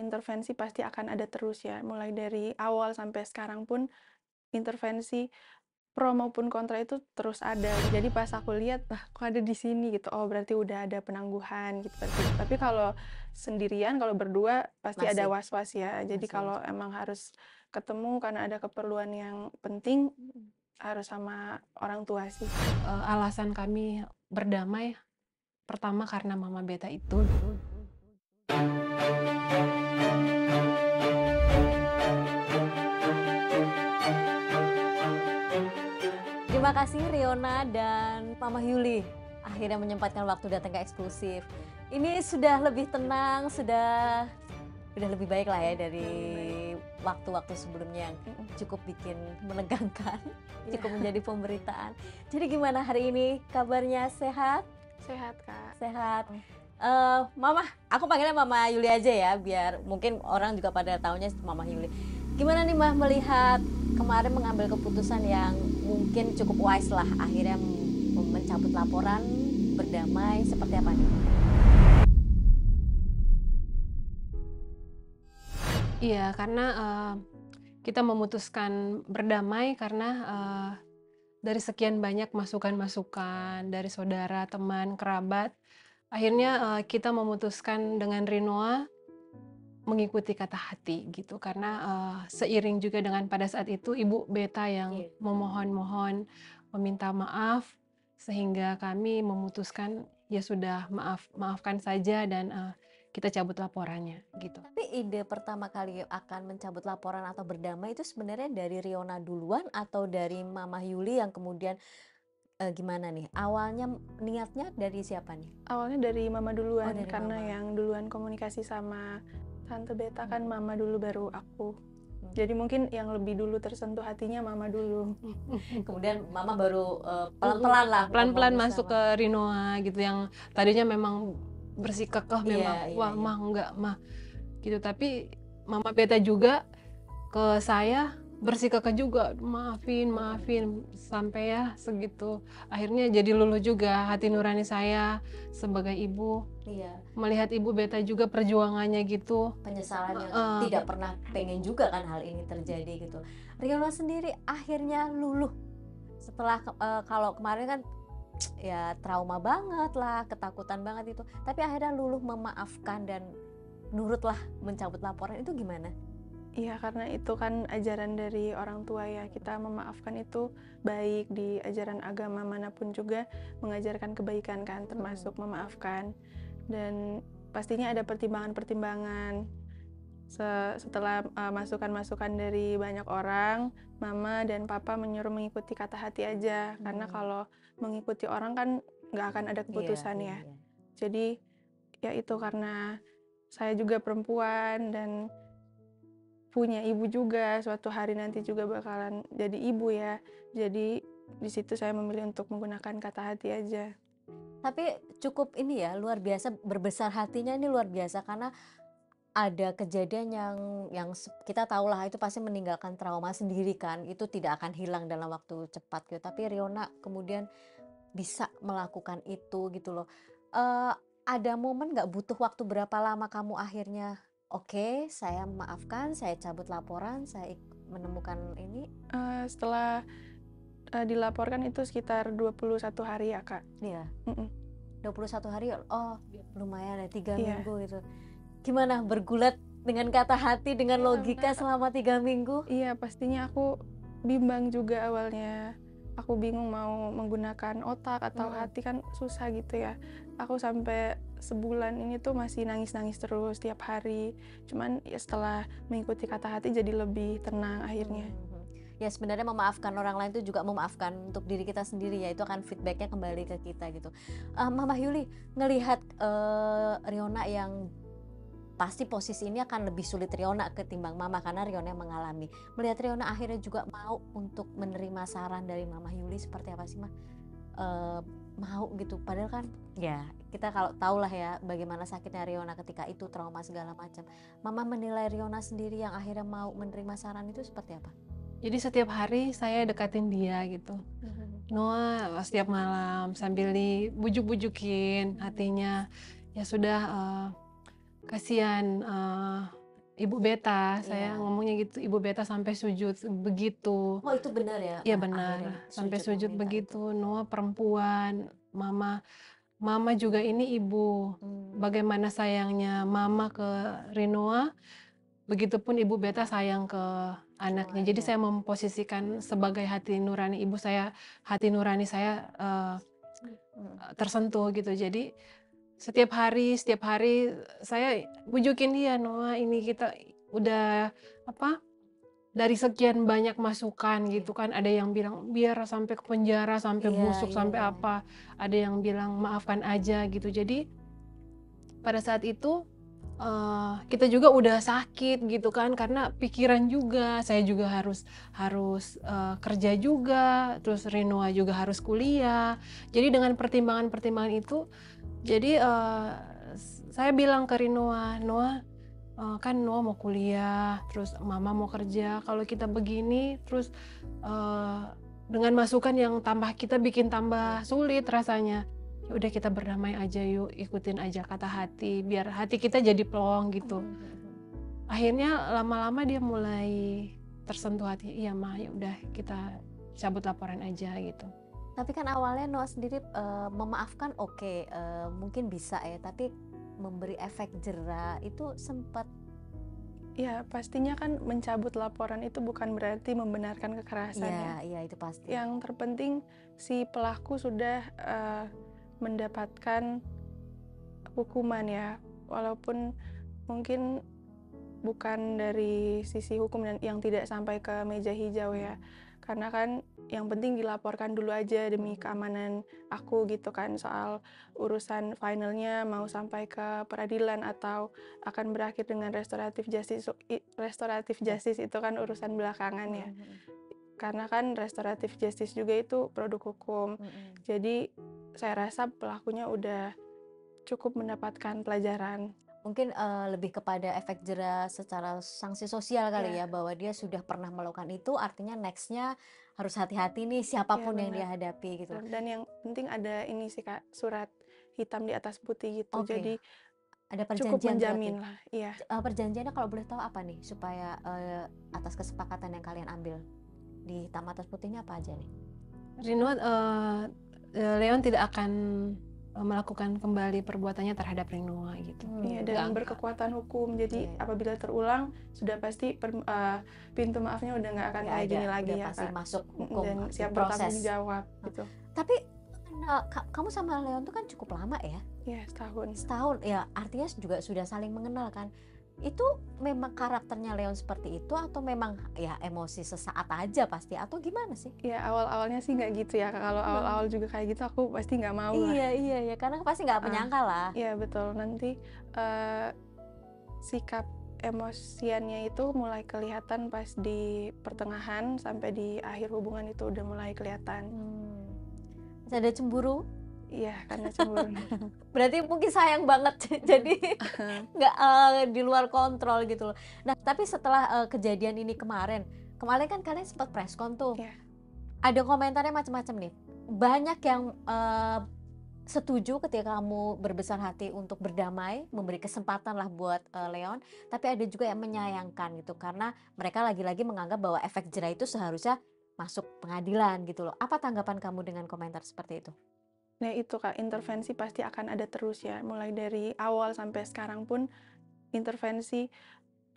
intervensi pasti akan ada terus ya, mulai dari awal sampai sekarang pun intervensi pro maupun kontra itu terus ada. Jadi pas aku lihat, "Lah kok ada di sini?" gitu, "Oh berarti udah ada penangguhan," gitu berarti. Tapi kalau sendirian, kalau berdua pasti ada Masih was-was ya. Jadi masih kalau emang harus ketemu karena ada keperluan yang penting, harus sama orang tua sih. Alasan kami berdamai, pertama karena mama beta itu. Terima kasih Riona dan Mama Yuli akhirnya menyempatkan waktu datang ke Eksklusif. Ini sudah lebih tenang, sudah lebih baik lah ya dari waktu-waktu sebelumnya yang cukup bikin menegangkan, cukup menjadi pemberitaan. Jadi gimana hari ini kabarnya, sehat? Sehat, Kak. Sehat. Mama, aku panggilnya Mama Yuli aja ya, biar mungkin orang juga pada taunya Mama Yuli. Gimana nih Mah melihat kemarin mengambil keputusan yang mungkin cukup wise lah, akhirnya mencabut laporan, berdamai, seperti apa nih? Iya, karena kita memutuskan berdamai karena dari sekian banyak masukan-masukan dari saudara, teman, kerabat, akhirnya kita memutuskan dengan Rinoa mengikuti kata hati gitu. Karena seiring juga dengan pada saat itu Ibu Beta yang memohon-mohon meminta maaf, sehingga kami memutuskan ya sudah maafkan saja dan kita cabut laporannya gitu. Tapi ide pertama kali akan mencabut laporan atau berdamai itu sebenarnya dari Riona duluan atau dari Mama Yuli yang kemudian gimana nih? Awalnya niatnya dari siapa nih? Awalnya dari mama duluan, dari karena mama. yang duluan komunikasi sama Tante Beta kan mama dulu baru aku. Jadi mungkin yang lebih dulu tersentuh hatinya mama dulu. Kemudian Mama baru pelan-pelan lah. Pelan-pelan ngomong masuk sama- ke Rinoa gitu, yang tadinya memang bersikukuh memang, Iya, wah iya. mah enggak mah gitu. Tapi Mama Beta juga ke saya bersikukuh juga, maafin sampai ya segitu. Akhirnya jadi luluh juga hati nurani saya sebagai ibu. Iya, Melihat Ibu Beta juga perjuangannya gitu. penyesalan yang tidak pernah pengen juga kan hal ini terjadi gitu. Riona sendiri akhirnya luluh setelah kalau kemarin kan ya trauma banget lah, ketakutan banget itu. Tapi akhirnya luluh memaafkan dan nurutlah mencabut laporan, itu gimana? Iya, karena itu kan ajaran dari orang tua ya. Kita memaafkan itu baik, di ajaran agama manapun juga mengajarkan kebaikan kan, termasuk memaafkan. Dan pastinya ada pertimbangan-pertimbangan. Setelah masukan-masukan dari banyak orang, mama dan papa menyuruh mengikuti kata hati aja. Karena kalau mengikuti orang kan nggak akan ada keputusan ya. Jadi ya itu, karena saya juga perempuan dan punya ibu juga, suatu hari nanti juga bakalan jadi ibu ya. Jadi di situ saya memilih untuk menggunakan kata hati aja. Tapi cukup ini ya, luar biasa, berbesar hatinya ini luar biasa karena ada kejadian yang kita tahu lah itu pasti meninggalkan trauma sendiri kan, itu tidak akan hilang dalam waktu cepat gitu. Tapi Riona kemudian bisa melakukan itu gitu loh. Ada momen nggak, butuh waktu berapa lama kamu akhirnya oke, saya memaafkan, saya cabut laporan, saya menemukan ini? Setelah dilaporkan itu sekitar 21 hari ya, Kak. Iya. Mm-mm. 21 hari, oh lumayan ya, 3 Iya. minggu itu. Gimana bergulat dengan kata hati, dengan logika selama 3 minggu? Iya, pastinya aku bimbang juga awalnya. Aku bingung mau menggunakan otak atau hati, kan susah gitu ya. Aku sampai sebulan ini tuh masih nangis-nangis terus tiap hari. Cuman ya setelah mengikuti kata hati jadi lebih tenang akhirnya. Ya sebenarnya memaafkan orang lain itu juga memaafkan untuk diri kita sendiri ya, itu akan feedbacknya kembali ke kita gitu. Mama Yuli ngelihat Riona yang pasti posisi ini akan lebih sulit Riona ketimbang Mama karena Riona yang mengalami. Melihat Riona akhirnya juga mau untuk menerima saran dari Mama Yuli, seperti apa sih Mah? Mau gitu, padahal kan ya kita kalau tahu lah ya bagaimana sakitnya Riona ketika itu, trauma segala macam. Mama menilai Riona sendiri yang akhirnya mau menerima saran itu seperti apa? Jadi setiap hari saya dekatin dia gitu. Noah setiap malam sambil dibujuk-bujukin hatinya. Ya sudah, kasihan Ibu beta, saya Iya. ngomongnya gitu, ibu beta sampai sujud begitu. Oh itu benar ya, Iya akhirnya benar, sampai sujud sujud meminta itu. begitu. Noah perempuan, mama juga ini ibu. Hmm. Bagaimana sayangnya mama ke Rinoa, begitupun ibu beta sayang ke anaknya. Jadi Keluarga. saya memposisikan sebagai hati nurani ibu saya, hati nurani saya Hmm. tersentuh gitu. Jadi setiap hari saya bujukin dia, Noah ini kita udah apa, dari sekian banyak masukan Iya. gitu kan, ada yang bilang biar sampai ke penjara, sampai Iya, busuk, iya, sampai iya. apa, ada yang bilang maafkan aja gitu. Jadi pada saat itu kita juga udah sakit gitu kan, karena pikiran juga, saya juga harus harus kerja juga, terus Rinoa juga harus kuliah. Jadi dengan pertimbangan-pertimbangan itu, jadi saya bilang ke Rinoa, Noah, kan Noah mau kuliah, terus mama mau kerja. Kalau kita begini, terus dengan masukan yang kita bikin tambah sulit rasanya. Ya udah kita berdamai aja yuk, ikutin aja kata hati, biar hati kita jadi plong gitu. Akhirnya lama-lama dia mulai tersentuh hati. Iya mah, ya udah kita cabut laporan aja gitu. Tapi kan awalnya Noah sendiri memaafkan oke, mungkin bisa ya, tapi memberi efek jera itu sempat. Ya, pastinya kan mencabut laporan itu bukan berarti membenarkan kekerasan ya. Iya, itu pasti. Yang terpenting si pelaku sudah mendapatkan hukuman ya, walaupun mungkin bukan dari sisi hukum dan yang tidak sampai ke meja hijau ya. Karena kan yang penting dilaporkan dulu aja demi keamanan aku gitu kan, soal urusan finalnya mau sampai ke peradilan atau akan berakhir dengan restoratif justice itu kan urusan belakangan ya. Karena kan restoratif justice juga itu produk hukum. Jadi saya rasa pelakunya udah cukup mendapatkan pelajaran. Mungkin lebih kepada efek jera secara sanksi sosial kali Iya. ya, bahwa dia sudah pernah melakukan itu, artinya nextnya harus hati-hati nih siapapun yang dia benar. hadapi gitu. Dan yang penting ada ini sih Kak, surat hitam di atas putih gitu. Oke, Jadi ada cukup perjanjian berarti. menjamin lah. Iya. Perjanjiannya kalau boleh tahu apa nih, supaya atas kesepakatan yang kalian ambil di hitam atas putihnya apa aja nih? Rinoa, Leon tidak akan melakukan kembali perbuatannya terhadap Rinoa gitu. Iya, dan berkekuatan hukum. Jadi apabila terulang sudah pasti pintu maafnya udah nggak akan kayak gini lagi ya pasti Kak. masuk hukum Dan siap proses. bertanggung jawab gitu. Tapi kamu sama Leon tuh kan cukup lama ya? Iya, setahun. Ya, artinya juga sudah saling mengenal kan. Itu memang karakternya Leon seperti itu atau memang ya emosi sesaat aja pasti, atau gimana sih? Ya awal-awalnya sih nggak gitu ya. Kalau awal-awal juga kayak gitu aku pasti nggak mau lah. Iya, karena pasti nggak menyangka lah. Iya betul, nanti sikap emosiannya itu mulai kelihatan pas di pertengahan sampai di akhir hubungan itu udah mulai kelihatan. Masih ada cemburu? Iya, karena cemburu. Berarti mungkin sayang banget jadi nggak di luar kontrol gitu loh. Nah tapi setelah kejadian ini kemarin kan kalian sempat preskon tuh. Yeah. Ada komentarnya macam-macam nih. Banyak yang setuju ketika kamu berbesar hati untuk berdamai, memberi kesempatan lah buat Leon. Tapi ada juga yang menyayangkan gitu, karena mereka lagi-lagi menganggap bahwa efek jera itu seharusnya masuk pengadilan gitu loh. Apa tanggapan kamu dengan komentar seperti itu? Nah itu Kak, intervensi pasti akan ada terus ya. Mulai dari awal sampai sekarang pun intervensi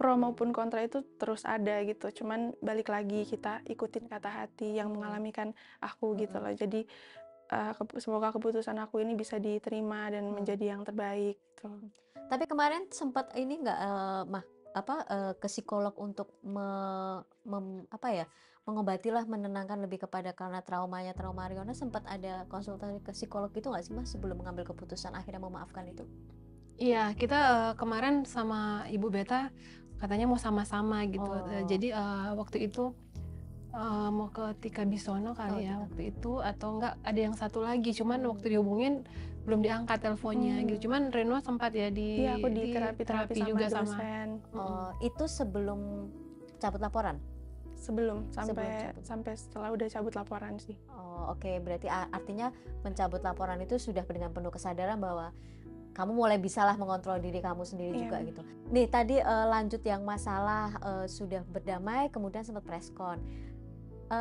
pro maupun kontra itu terus ada gitu. Cuman balik lagi kita ikutin kata hati yang mengalami kan aku gitu loh. Jadi semoga keputusan aku ini bisa diterima dan menjadi yang terbaik gitu. Tapi kemarin sempat ini nggak ke psikolog untuk mengobatilah, menenangkan lebih kepada karena trauma Riona, sempat ada konsultasi ke psikolog itu nggak sih Mas sebelum mengambil keputusan akhirnya memaafkan itu? Iya, kita kemarin sama Ibu Beta katanya mau sama-sama gitu. Jadi waktu itu mau ke Tika Bisono kali ya waktu itu, atau enggak ada yang satu lagi, cuman waktu dihubungin belum diangkat teleponnya gitu. Cuman Reno sempat ya Iya, aku di terapi juga sama sama. dosen. Itu sebelum cabut laporan? Sebelum sampai setelah udah cabut laporan sih. Oke, berarti artinya mencabut laporan itu sudah dengan penuh kesadaran bahwa kamu mulai bisalah mengontrol diri kamu sendiri Iya, juga bener. gitu. Nih tadi lanjut yang masalah sudah berdamai kemudian sempat preskon.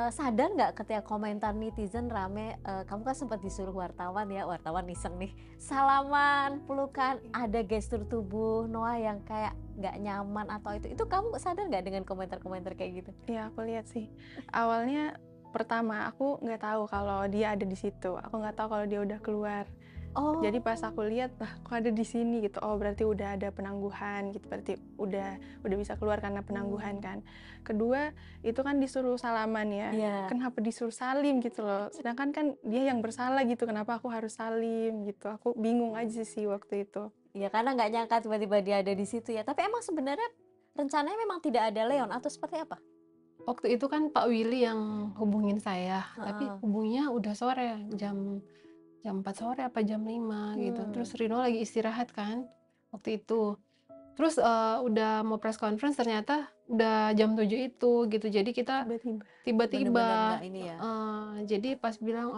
Sadar nggak ketika komentar netizen rame, kamu kan sempat disuruh wartawan ya, wartawan iseng nih, salaman, pelukan, ada gestur tubuh Noah yang kayak nggak nyaman atau itu kamu sadar nggak dengan komentar-komentar kayak gitu? Iya, aku lihat sih. Awalnya pertama aku nggak tahu kalau dia ada di situ. Aku nggak tahu kalau dia udah keluar. Jadi pas Oh, aku lihat, lah kok ada di sini gitu. Oh, berarti udah ada penangguhan gitu. Berarti udah bisa keluar karena penangguhan kan. Kedua, itu kan disuruh salaman ya. iya. Kenapa disuruh salim gitu loh. Sedangkan kan dia yang bersalah gitu. Kenapa aku harus salim gitu. Aku bingung aja sih waktu itu. Ya karena nggak nyangka tiba-tiba dia ada di situ ya. Tapi emang sebenarnya rencananya memang tidak ada Leon atau seperti apa? Waktu itu kan Pak Willy yang hubungin saya, tapi Heeh. hubungnya udah sore, jam jam 4 sore apa jam 5 gitu. Terus Rino lagi istirahat kan waktu itu. Terus udah mau press conference ternyata udah jam 7 itu gitu. Jadi kita Tiba-tiba. Bener-bener tiba-tiba, nggak ini ya. jadi pas bilang,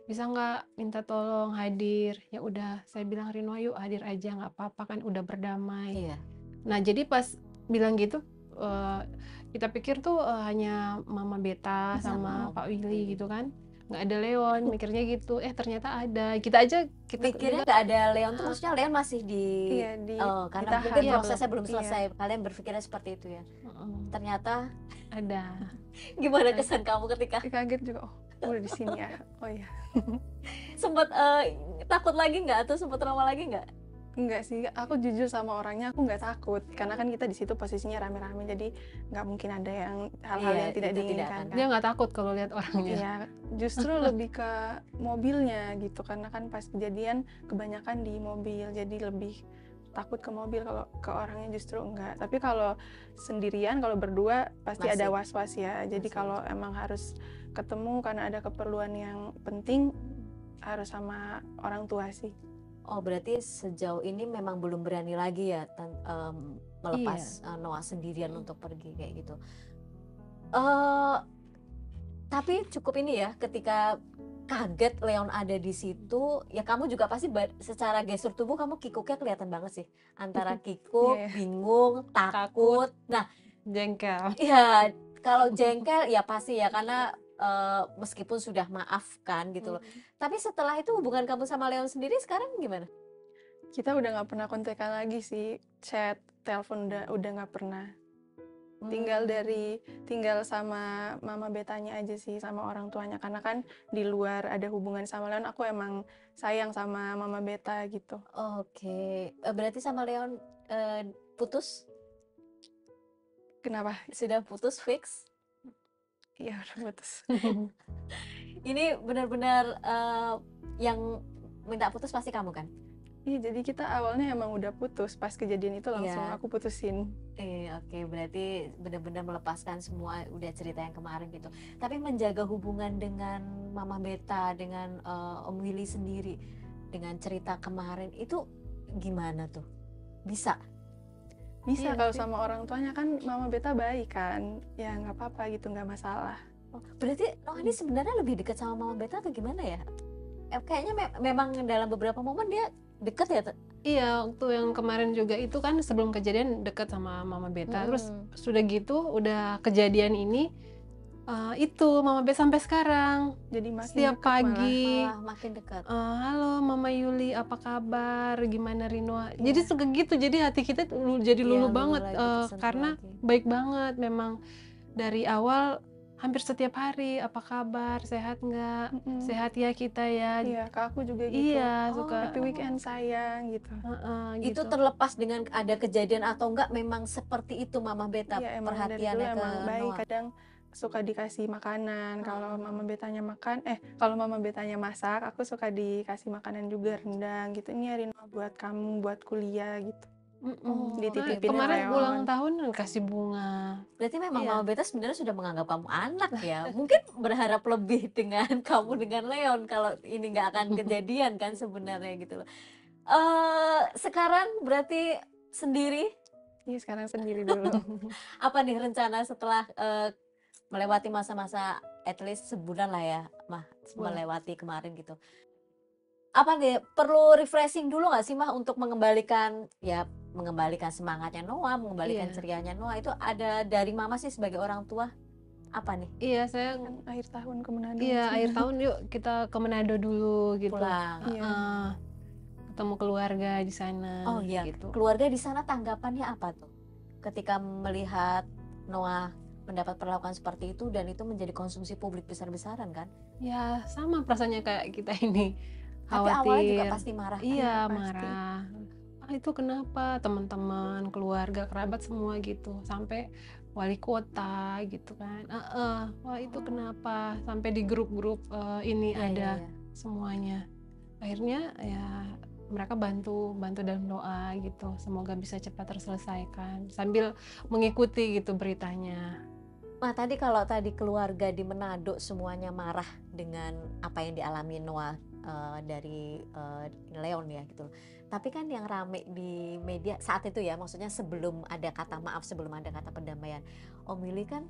"Bisa nggak minta tolong hadir?" Ya udah saya bilang, "Rino yuk hadir aja nggak apa-apa kan udah berdamai." Iya. Nah jadi pas bilang gitu, kita pikir tuh, hanya Mama Beta Sama sama Om Pak Willy Willy. gitu kan, nggak ada Leon, mikirnya gitu, ternyata ada. Kita Mikirnya juga nggak ada Leon tuh maksudnya Leon masih di Iya, karena ditahan. mungkin Iya, prosesnya belum Iya. selesai. Kalian berpikirnya seperti itu ya. heeh, Ternyata ada. gimana Kaget. kesan kamu ketika Kaget juga. Oh, udah di sini ya. Oh iya. sempat takut lagi nggak atau sempat trauma lagi nggak? Enggak sih, aku jujur sama orangnya, aku nggak takut. Karena kan kita di situ posisinya rame-rame, jadi nggak mungkin ada yang hal-hal Iya, yang tidak itu tidak diinginkan akan. Dia kan. nggak takut kalau lihat orangnya. Iya, justru lebih ke mobilnya gitu. Karena kan pas kejadian kebanyakan di mobil, jadi lebih takut ke mobil. Kalau ke orangnya justru enggak. Tapi kalau sendirian, kalau berdua pasti ada Masih. was-was ya. Jadi Masih. kalau emang harus ketemu karena ada keperluan yang penting, harus sama orang tua sih. Oh berarti sejauh ini memang belum berani lagi ya melepas Noah sendirian untuk pergi kayak gitu. Tapi cukup ini ya ketika kaget Leon ada di situ ya kamu juga pasti secara gestur tubuh kamu kikuknya kelihatan banget sih antara kikuk, Iya. bingung, takut. Nah Jengkel. ya kalau jengkel ya pasti ya karena meskipun sudah maafkan gitu loh. Tapi setelah itu hubungan kamu sama Leon sendiri sekarang gimana? Kita udah nggak pernah kontekan lagi sih, chat, telepon udah nggak pernah. Tinggal sama Mama Betanya aja sih, sama orang tuanya. Karena kan di luar ada hubungan sama Leon, aku emang sayang sama Mama Beta gitu. Oke, berarti sama Leon putus? Kenapa? Sudah putus fix? Iya, udah putus. Ini benar-benar yang minta putus pasti kamu kan? Iya, jadi kita awalnya emang udah putus. Pas kejadian itu langsung Iya. aku putusin. Oke, berarti benar-benar melepaskan semua udah cerita yang kemarin gitu. Tapi menjaga hubungan dengan Mama Beta, dengan Om Willy sendiri, dengan cerita kemarin itu gimana tuh? Bisa? Bisa Iya kalau sih. sama orang tuanya kan Mama Beta baik kan. Ya nggak apa-apa gitu, nggak masalah. Oh, berarti Noah ini sebenarnya lebih dekat sama Mama Beta atau gimana ya? Kayaknya memang dalam beberapa momen dia deket ya. Iya, waktu yang kemarin juga itu kan sebelum kejadian deket sama Mama Beta. Terus sudah gitu, udah kejadian ini, itu Mama Beta sampai sekarang. Jadi makin Setiap dekat pagi, Malah makin dekat. halo Mama Yuli, apa kabar? Gimana Rino? Jadi suka gitu, jadi hati kita jadi Iya, luluh luluh banget, lagi, tersentuh karena lagi. baik banget memang dari awal. Hampir setiap hari, apa kabar? Sehat nggak? malah. Sehat ya kita ya. Iya, ke aku juga gitu. Iya, Oh, suka. Happy weekend sayang gitu. Itu Gitu. terlepas dengan ada kejadian atau enggak memang seperti itu Mama Beta Iya, emang dari dulu perhatiannya ke emang baik. Noah. Kadang suka dikasih makanan. Kalau Mama Betanya kalau Mama Betanya masak, aku suka dikasih makanan juga, rendang gitu. Ini ya Rino buat kamu, buat kuliah gitu. Dititipin Kemarin Leon. ulang tahun kasih bunga. Berarti memang Iya. Mama Beta sebenarnya sudah menganggap kamu anak ya. Mungkin berharap lebih dengan kamu dengan Leon kalau ini nggak akan kejadian kan sebenarnya gitu loh. Sekarang berarti sendiri. Iya, sekarang sendiri dulu. Apa nih rencana setelah melewati masa-masa at least sebulan lah ya, Sebulan. melewati kemarin gitu. apa nih, perlu refreshing dulu nggak sih Mah untuk mengembalikan semangatnya Noah, mengembalikan Iya, cerianya Noah, itu ada dari Mama sih sebagai orang tua apa nih? iya saya Kan akhir tahun ke Manado iya sih. akhir tahun yuk kita ke Manado dulu gitu. Pulang. Iya. Heeh, ketemu keluarga di sana Oh iya, gitu. keluarga di sana tanggapannya apa tuh? Ketika melihat Noah mendapat perlakuan seperti itu dan itu menjadi konsumsi publik besar-besaran kan? Ya sama perasaannya kayak kita ini, Tapi awalnya juga khawatir. pasti marah kan? Iya, Iya, pasti. marah. Ah, itu kenapa? Teman-teman, keluarga, kerabat semua gitu. Sampai wali kota gitu kan. Wah itu kenapa? Sampai di grup-grup ini Iya, iya, ada iya. semuanya. Akhirnya ya mereka bantu dalam doa gitu. Semoga bisa cepat terselesaikan. Sambil mengikuti gitu beritanya. Nah, kalau tadi keluarga di Manado semuanya marah dengan apa yang dialami Noah dari Leon ya gitu. Tapi kan yang rame di media saat itu ya, maksudnya sebelum ada kata maaf, sebelum ada kata perdamaian, Om Willy kan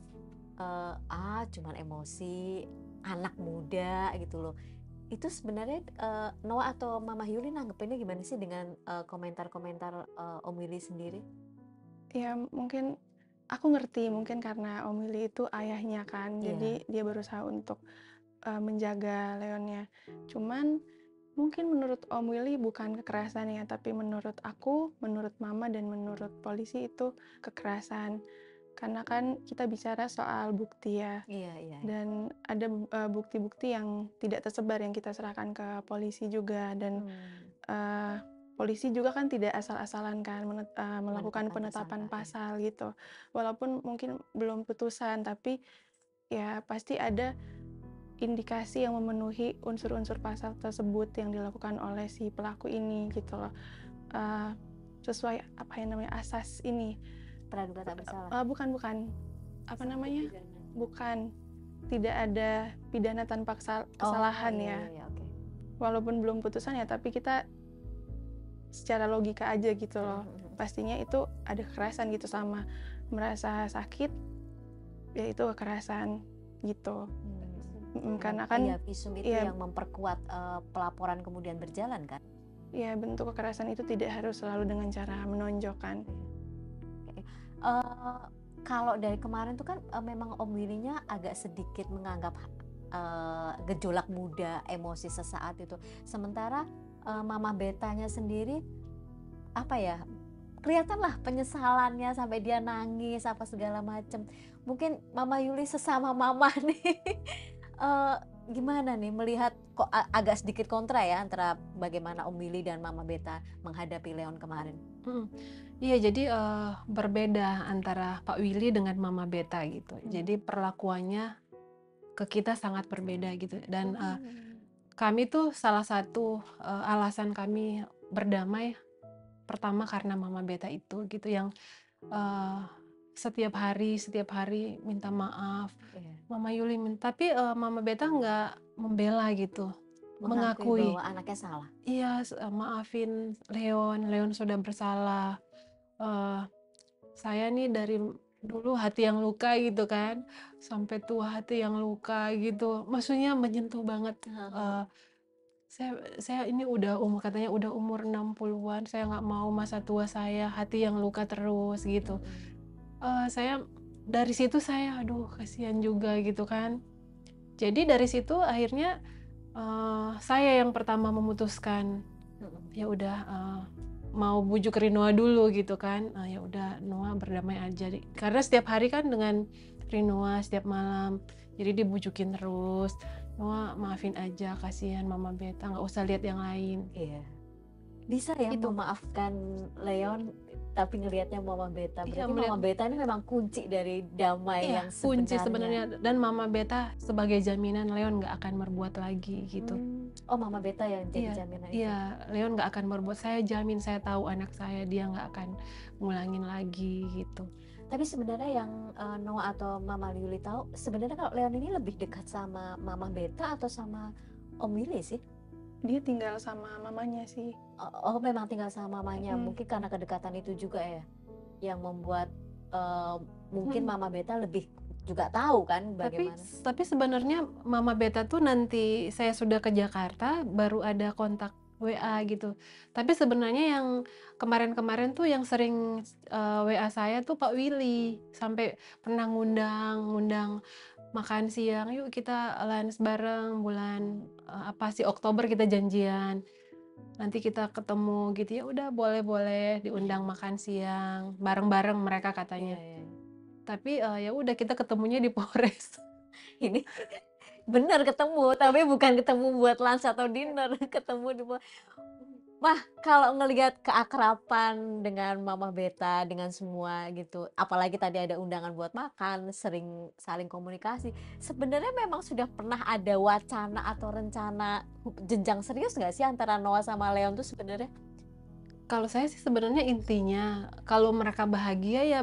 cuman emosi anak muda gitu loh. Itu sebenarnya Noah atau Mama Yuli nanggepinnya gimana sih dengan komentar-komentar Om Willy sendiri? Ya mungkin aku ngerti, mungkin karena Om Willy itu ayahnya kan, Iya. jadi dia berusaha untuk menjaga Leonnya. Cuman mungkin menurut Om Willy bukan kekerasan ya, tapi menurut aku, menurut Mama dan menurut polisi itu kekerasan. Karena kan kita bicara soal bukti ya, Iya, iya. dan ada bukti-bukti yang tidak tersebar yang kita serahkan ke polisi juga, dan polisi juga kan tidak asal-asalan kan melakukan penetapan Menetapkan tersangka, pasal gitu. Walaupun mungkin belum putusan, tapi ya pasti ada indikasi yang memenuhi unsur-unsur pasal tersebut yang dilakukan oleh si pelaku ini gitu loh. Sesuai apa yang namanya asas ini. praduga tak bersalah. Bukan, apa namanya? Bukan, tidak ada pidana tanpa kesalahan ya. Iya, oke. Walaupun belum putusan ya, tapi kita secara logika aja gitu loh. Pastinya itu ada kekerasan gitu, sama merasa sakit, ya itu kekerasan gitu. Karena kan Iya, visum itu ya, yang memperkuat pelaporan kemudian berjalan kan. ya bentuk kekerasan itu tidak harus selalu dengan cara menonjokkan. Kalau dari kemarin tuh kan memang Om Willy-nya agak sedikit menganggap gejolak muda, emosi sesaat itu. Sementara Mama Betanya sendiri apa ya, kelihatanlah penyesalannya sampai dia nangis apa segala macam. Mungkin Mama Yuli sesama mama nih gimana nih melihat kok agak sedikit kontra ya antara bagaimana Om Willy dan Mama Beta menghadapi Leon kemarin. Iya, jadi berbeda antara Pak Willy dengan Mama Beta gitu. Jadi perlakuannya ke kita sangat berbeda gitu. Dan kami tuh salah satu alasan kami berdamai pertama karena Mama Beta itu gitu, yang setiap hari minta maaf. Mama Yuli tapi Mama Beta nggak membela gitu, mengakui bahwa anaknya salah. iya, maafin Leon sudah bersalah. Saya nih dari dulu hati yang luka gitu kan, sampai tua hati yang luka gitu. Maksudnya menyentuh banget. Saya ini katanya udah umur 60-an, saya nggak mau masa tua saya hati yang luka terus gitu. Saya dari situ saya aduh kasihan juga gitu kan. Jadi dari situ akhirnya saya yang pertama memutuskan ya udah mau bujuk Rinoa dulu gitu kan. Ya udah Noah berdamai aja karena setiap hari kan dengan Rinoa setiap malam, jadi dibujukin terus. Noah maafin aja, kasihan Mama Beta, nggak usah lihat yang lain. Iya. Bisa ya Itu. memaafkan Leon tapi ngelihatnya Mama Beta. Berarti Iya, Mama Beta ini memang kunci dari damai yang kunci sebenarnya. Dan Mama Beta sebagai jaminan Leon nggak akan berbuat lagi gitu. Oh, Mama Beta yang jadi jaminan itu. Iya, Leon nggak akan berbuat. Saya jamin, saya tahu anak saya, dia nggak akan ngulangin lagi gitu. Tapi sebenarnya yang Noah atau Mama Yuli tahu, sebenarnya kalau Leon ini lebih dekat sama Mama Beta atau sama Om Willy sih? Dia tinggal sama mamanya sih. Oh, memang tinggal sama mamanya. Mungkin karena kedekatan itu juga ya yang membuat mungkin Mama Beta lebih juga tahu kan bagaimana. Tapi sebenarnya Mama Beta tuh nanti saya sudah ke Jakarta baru ada kontak WA gitu. Tapi sebenarnya yang kemarin-kemarin tuh yang sering WA saya tuh Pak Willy, sampai pernah ngundang makan siang, "Yuk kita lunch bareng bulan apa sih Oktober kita janjian. Nanti kita ketemu," gitu. Ya udah boleh-boleh diundang makan siang bareng-bareng mereka Iya, katanya. iya. Tapi ya udah kita ketemunya di Polres. Ini bener ketemu, tapi bukan ketemu buat lunch atau dinner, ketemu di Mah, kalau ngelihat keakraban dengan Mama Beta, dengan semua gitu, apalagi tadi ada undangan buat makan, sering saling komunikasi, sebenarnya memang sudah pernah ada wacana atau rencana jenjang serius nggak sih antara Noah sama Leon tuh sebenarnya? Kalau saya sih sebenarnya intinya kalau mereka bahagia ya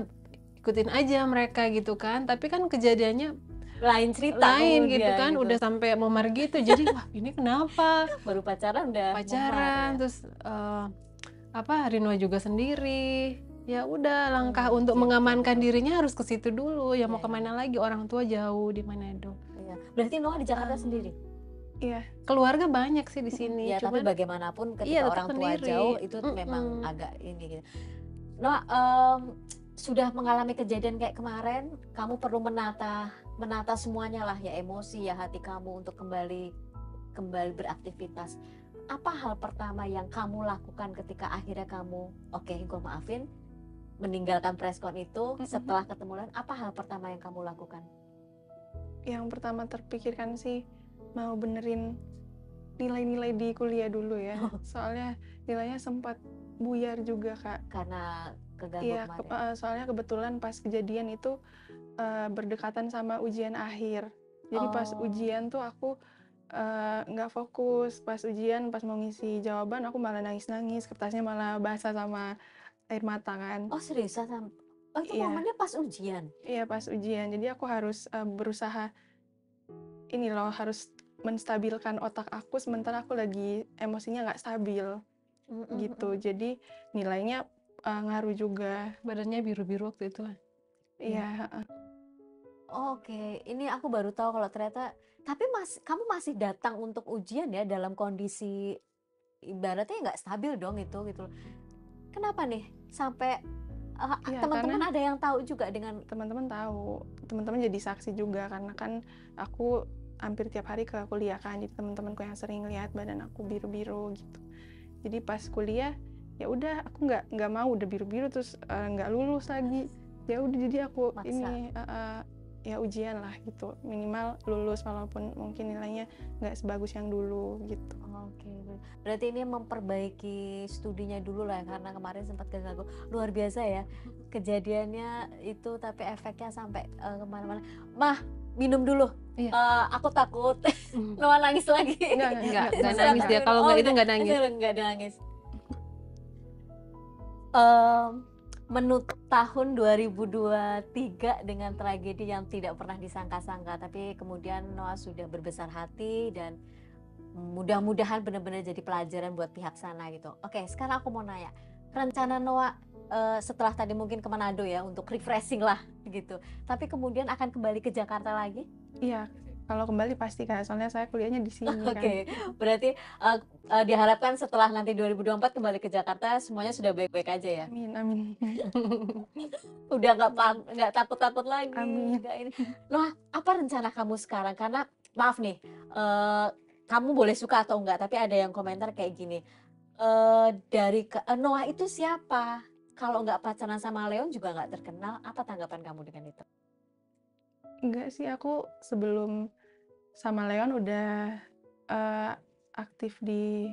ikutin aja mereka gitu kan. Tapi kan kejadiannya Lain cerita lain gitu kemudian kan, gitu. udah sampai memar gitu. Jadi wah ini kenapa? Baru pacaran udah memar Pacaran ya. terus Rino juga sendiri. Ya udah langkah untuk Gitu. mengamankan dirinya harus ke situ dulu. Ya mau Iya, iya. kemana lagi, orang tua jauh di Manado. Iya. Berarti Noah di Jakarta sendiri? Iya, Keluarga banyak sih di sini, Ya, tapi cuman bagaimanapun iya ketika tetap orang tua sendiri. jauh itu memang agak ini gitu. Noah, sudah mengalami kejadian kayak kemarin, kamu perlu menata semuanya lah ya, emosi ya, hati kamu untuk kembali beraktivitas. Apa hal pertama yang kamu lakukan ketika akhirnya kamu, oke, gue maafin, meninggalkan preskon itu setelah ketemu Leon, apa hal pertama yang kamu lakukan? yang pertama terpikirkan sih mau benerin nilai-nilai di kuliah dulu ya. Soalnya nilainya sempat buyar juga, Kak. Karena keganggu Iya, kemarin. soalnya kebetulan pas kejadian itu berdekatan sama ujian akhir. Jadi pas Oh. ujian tuh aku nggak fokus. Pas ujian, pas mau ngisi jawaban, aku malah nangis-nangis. Kertasnya malah basah sama air mata kan. Oh seriusan? Oh itu Iya, momennya pas ujian? iya pas ujian. Jadi aku harus berusaha ini loh, harus menstabilkan otak aku sementara aku lagi emosinya nggak stabil gitu. Jadi nilainya ngaruh juga. badannya biru-biru waktu itu. Iya, Oke, ini aku baru tahu kalau ternyata, tapi kamu masih datang untuk ujian ya dalam kondisi ibaratnya nggak stabil dong itu gitu. Kenapa nih sampai iya, teman-teman karena ada yang tahu juga dengan teman-teman tahu, teman-teman jadi saksi juga karena kan aku hampir tiap hari ke kuliah kan, jadi teman-temanku yang sering lihat badan aku biru-biru gitu. Jadi pas kuliah ya udah aku nggak mau udah biru-biru terus nggak lulus lagi. Ya udah jadi aku Maksa. ini ya ujian lah gitu, minimal lulus walaupun mungkin nilainya nggak sebagus yang dulu gitu. Oke, berarti ini memperbaiki studinya dulu lah karena kemarin sempat keganggu. Luar biasa ya kejadiannya itu, tapi efeknya sampai kemana-mana. Mah, minum dulu. Iya. Aku takut Noah nangis lagi. Enggak Bisa, nangis bisa. dia. Kalau nggak itu nggak nangis. Enggak nangis. Menutup tahun 2023 dengan tragedi yang tidak pernah disangka-sangka, tapi kemudian Noah sudah berbesar hati dan mudah-mudahan benar-benar jadi pelajaran buat pihak sana gitu. Oke, sekarang aku mau nanya, rencana Noah setelah tadi mungkin ke Manado ya untuk refreshing lah gitu, tapi kemudian akan kembali ke Jakarta lagi? Iya, kalau kembali pasti Kak, soalnya saya kuliahnya di sini kan. Oke, berarti diharapkan setelah nanti 2024 kembali ke Jakarta semuanya sudah baik-baik aja ya? Amin, amin. Udah nggak takut-takut lagi. Amin. Nggak ini. Noah, apa rencana kamu sekarang? Karena maaf nih, kamu boleh suka atau enggak, tapi ada yang komentar kayak gini. Noah itu siapa? Kalau nggak pacaran sama Leon juga nggak terkenal. Apa tanggapan kamu dengan itu? Enggak sih, aku sebelum sama Leon udah aktif di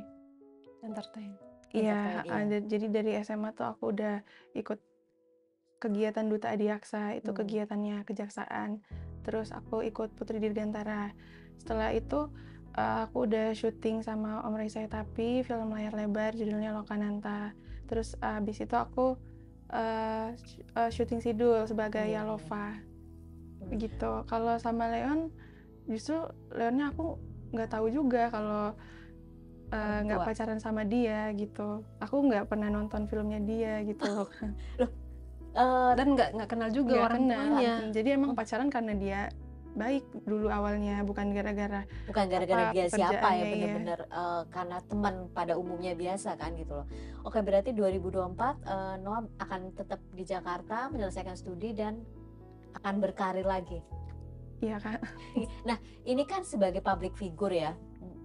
Entertain. iya, Iya. jadi dari SMA tuh aku udah ikut kegiatan Duta Adiaksa, itu kegiatannya kejaksaan. Terus aku ikut Putri Dirgantara. Setelah itu aku udah syuting sama Om Ray Saitapi film layar lebar judulnya Lokananta. Terus abis itu aku syuting Sidul sebagai Iya, iya. Yalova gitu. Kalau sama Leon justru Leonnya aku nggak tahu juga kalau nggak tua. pacaran sama dia gitu. Aku nggak pernah nonton filmnya dia gitu loh. Dan nggak kenal juga Nggak orang kenal. tuanya. Jadi emang pacaran karena dia baik dulu awalnya, bukan gara-gara Bukan gara-gara apa dia siapa ya, pekerjaannya. Iya. bener-bener karena teman pada umumnya biasa kan gitu loh. Oke, berarti 2024 Noah akan tetap di Jakarta menyelesaikan studi dan akan berkarir lagi. Iya Kak. Nah, ini kan sebagai public figure ya,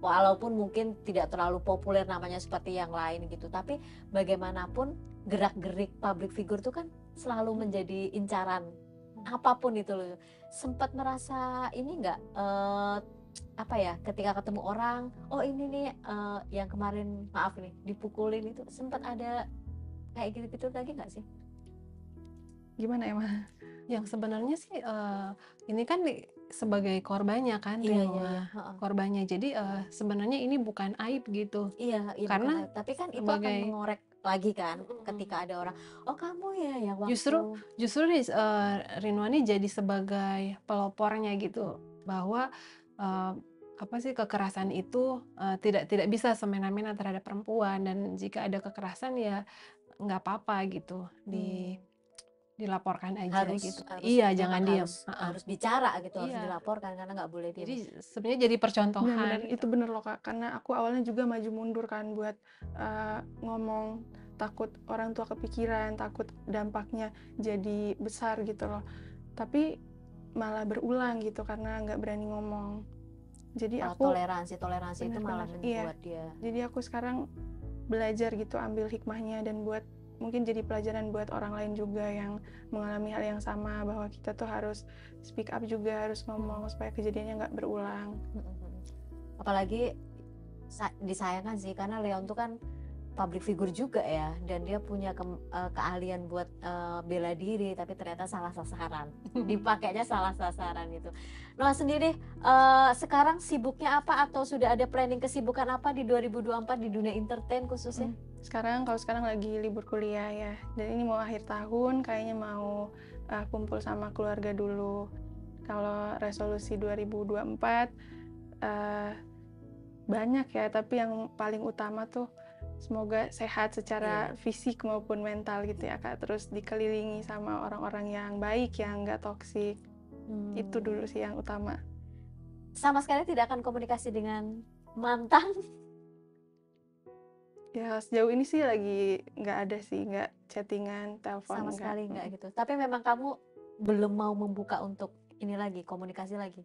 walaupun mungkin tidak terlalu populer namanya seperti yang lain gitu, tapi bagaimanapun gerak-gerik public figure itu kan selalu menjadi incaran apapun itu loh. Sempat merasa ini nggak, apa ya, ketika ketemu orang, oh ini nih yang kemarin maaf nih dipukulin itu, sempat ada kayak gitu-gitu lagi nggak sih? Gimana ya Mas? Yang sebenarnya sih ini kan sebagai korbannya kan, Iya, iya, Rinoa iya, heeh. korbannya. Jadi sebenarnya ini bukan aib gitu. Iya, iya, bukan Karena aib, tapi kan itu akan sebagai mengorek lagi kan ketika Mm-mm. ada orang, oh kamu ya yang justru waktu justru nih Rinoa ini jadi sebagai pelopornya gitu, bahwa eh, apa sih, kekerasan itu tidak bisa semena-mena terhadap perempuan, dan jika ada kekerasan ya nggak apa-apa gitu, dilaporkan aja harus gitu. harus Iya, memang jangan diam. harus harus bicara gitu, harus Iya, dilaporkan karena nggak boleh jadi diem. sebenarnya jadi percontohan Benar-benar gitu. itu bener loh Kak, karena aku awalnya juga maju mundur kan buat ngomong, takut orang tua kepikiran, takut dampaknya jadi besar gitu loh. Tapi malah berulang gitu karena nggak berani ngomong. Jadi aku Toleransi itu malah benar-benar iya. membuat dia Jadi aku sekarang belajar gitu, ambil hikmahnya dan buat mungkin jadi pelajaran buat orang lain juga yang mengalami hal yang sama, bahwa kita tuh harus speak up juga, harus ngomong supaya kejadiannya nggak berulang. apalagi disayangkan sih karena Leon tuh kan public figure juga ya, dan dia punya keahlian buat bela diri, tapi ternyata salah sasaran. Dipakainya salah sasaran gitu. Noah sendiri sekarang sibuknya apa, atau sudah ada planning kesibukan apa di 2024 di dunia entertain khususnya? Kalau sekarang lagi libur kuliah ya, dan ini mau akhir tahun, kayaknya mau kumpul sama keluarga dulu. Kalau resolusi 2024 banyak ya, tapi yang paling utama tuh semoga sehat secara fisik maupun mental gitu ya Kak. Terus dikelilingi sama orang-orang yang baik, yang nggak toksik. Itu dulu sih yang utama. Sama sekali tidak akan komunikasi dengan mantan? Ya sejauh ini sih lagi nggak ada sih, nggak chattingan, telepon Sama nggak. sekali nggak gitu. Tapi memang kamu belum mau membuka untuk ini lagi, komunikasi lagi?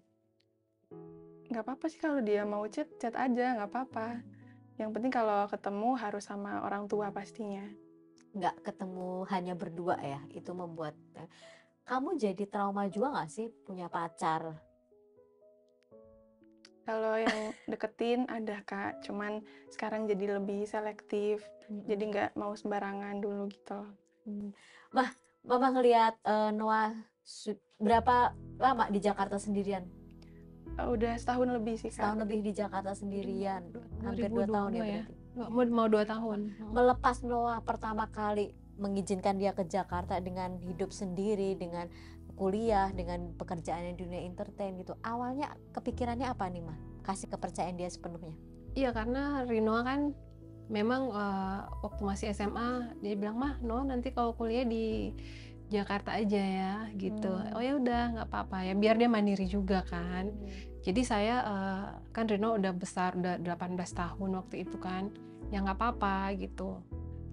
Nggak apa-apa sih kalau dia mau chat, chat aja, nggak apa-apa. Yang penting kalau ketemu harus sama orang tua pastinya. Nggak ketemu hanya berdua ya, itu membuat kamu jadi trauma juga nggak sih punya pacar? Kalau yang deketin ada Kak, cuman sekarang jadi lebih selektif, jadi nggak mau sembarangan dulu gitu. Mama ngelihat Noah berapa lama di Jakarta sendirian? Udah setahun lebih sih Kak. Setahun lebih di Jakarta sendirian, hampir 2 tahun ya berarti. Mau 2 tahun. Melepas Noah pertama kali mengizinkan dia ke Jakarta dengan hidup sendiri, dengan kuliah, dengan pekerjaan di dunia entertain gitu. Awalnya kepikirannya apa nih Mah? Kasih kepercayaan dia sepenuhnya. Iya, karena Rinoa kan memang waktu masih SMA dia bilang, "Mah, Noah nanti kalau kuliah di Jakarta aja ya," gitu. Oh ya udah, nggak apa-apa ya, biar dia mandiri juga kan. Jadi saya kan Rino udah besar, udah 18 tahun waktu itu kan, ya nggak apa-apa gitu.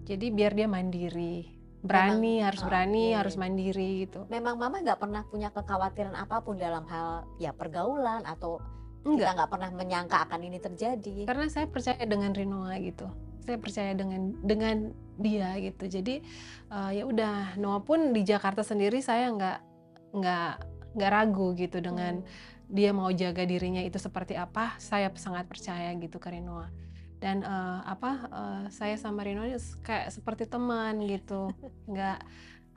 Jadi biar dia mandiri, berani, harus mandiri gitu. Memang Mama nggak pernah punya kekhawatiran apapun dalam hal ya pergaulan, atau kita nggak pernah menyangka akan ini terjadi? Karena saya percaya dengan Rinoa gitu. Saya percaya dengan dia gitu. Jadi ya udah, Noah pun di Jakarta sendiri saya nggak ragu gitu dengan dia mau jaga dirinya itu seperti apa. Saya sangat percaya gitu ke Rinoa. Dan saya sama Rinoa kayak seperti teman gitu. Nggak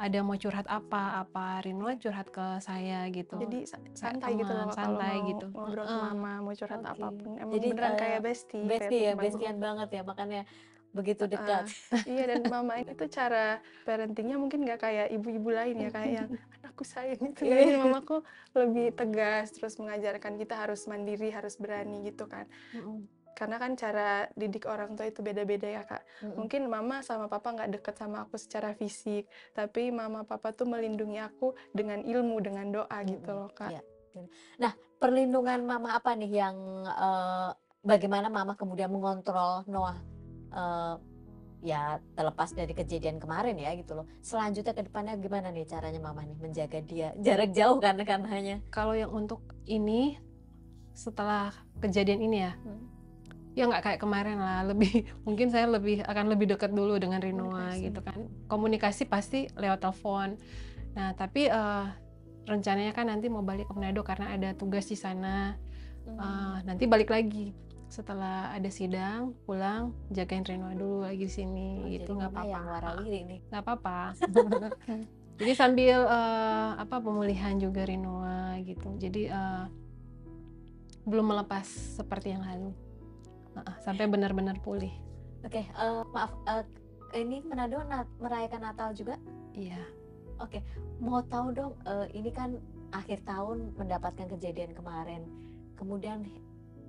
ada mau curhat apa Rinoa curhat ke saya gitu. Jadi santai gitu loh kalau mau gitu. ngobrol ke Mama, mau curhat apapun. Emang Jadi beneran kayak bestie. ya, bestian banget ya, makanya begitu dekat. Iya, dan Mama ini tuh cara parentingnya mungkin nggak kayak ibu-ibu lain ya, kayak yang anakku sayang gitu. Ini Mamaku lebih tegas, terus mengajarkan kita harus mandiri, harus berani gitu kan. Karena kan cara didik orang tua itu beda-beda ya Kak. Mungkin Mama sama Papa nggak deket sama aku secara fisik, tapi Mama Papa tuh melindungi aku dengan ilmu, dengan doa gitu loh Kak. Nah, perlindungan Mama apa nih yang bagaimana Mama kemudian mengontrol Noah, eee, ya terlepas dari kejadian kemarin ya gitu loh. Selanjutnya ke depannya gimana nih caranya Mama nih menjaga dia jarak jauh kan hanya Kalau yang untuk ini, setelah kejadian ini ya, ya nggak kayak kemarin lah, lebih mungkin saya akan lebih dekat dulu dengan Rinoa Komunikasi. gitu kan. Komunikasi pasti lewat telepon. Nah, tapi rencananya kan nanti mau balik ke Manado karena ada tugas di sana. Nanti balik lagi setelah ada sidang, pulang jagain Rinoa dulu lagi di sini gitu, jadi nggak Mama yang apa-apa. warawiri nih. Nggak apa-apa. Jadi sambil pemulihan juga Rinoa gitu. Jadi belum melepas seperti yang lalu. Sampai benar-benar pulih. Oke, maaf, ini Manado merayakan Natal juga? Iya. Oke, mau tahu dong, ini kan akhir tahun mendapatkan kejadian kemarin, kemudian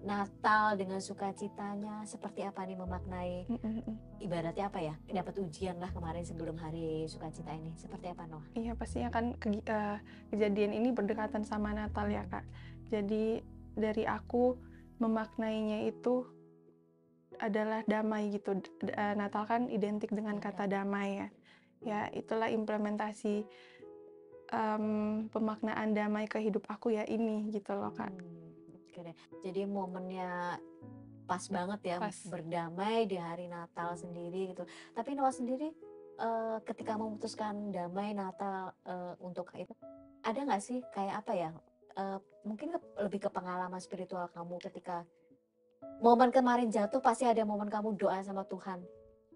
Natal dengan sukacitanya seperti apa nih memaknai, ibaratnya apa ya, dapat ujian lah kemarin sebelum hari sukacita ini, seperti apa Noah? Iya, pastinya kan kejadian ini berdekatan sama Natal ya Kak. Jadi dari aku memaknainya itu adalah damai gitu. Natal kan identik dengan kata damai ya. Ya itulah implementasi pemaknaan damai ke hidup aku ya ini gitu loh Kak. Oke deh. Jadi momennya pas banget ya, Pas. berdamai di hari Natal sendiri gitu. Tapi Noah sendiri ketika memutuskan damai Natal untuk itu, ada nggak sih kayak apa ya? Mungkin lebih ke pengalaman spiritual kamu ketika momen kemarin jatuh, pasti ada momen kamu doa sama Tuhan.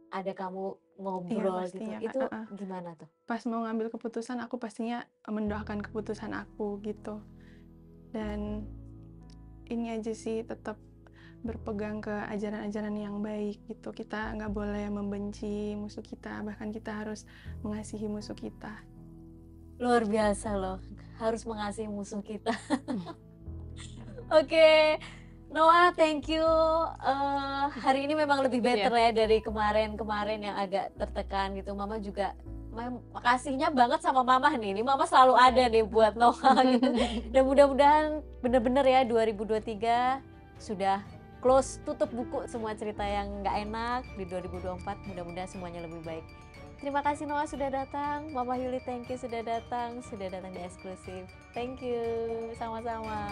Ada kamu Iya ngobrol gitu. pastinya Kak. Itu gimana tuh? Pas mau ngambil keputusan aku pastinya mendoakan keputusan aku gitu. Dan ini aja sih, tetap berpegang ke ajaran-ajaran yang baik gitu. Kita nggak boleh membenci musuh kita, bahkan kita harus mengasihi musuh kita. Luar biasa loh, harus mengasihi musuh kita. Oke, Noah, thank you. Hari ini memang lebih better ya dari kemarin-kemarin yang agak tertekan gitu. Mama juga makasihnya banget sama Mama nih. Ini Mama selalu ada nih buat Noah gitu. Dan mudah-mudahan bener-bener ya 2023 sudah close, tutup buku semua cerita yang nggak enak. Di 2024 mudah-mudahan semuanya lebih baik. Terima kasih Noah sudah datang. Mama Yuli, thank you sudah datang di eksklusif. Thank you, sama-sama.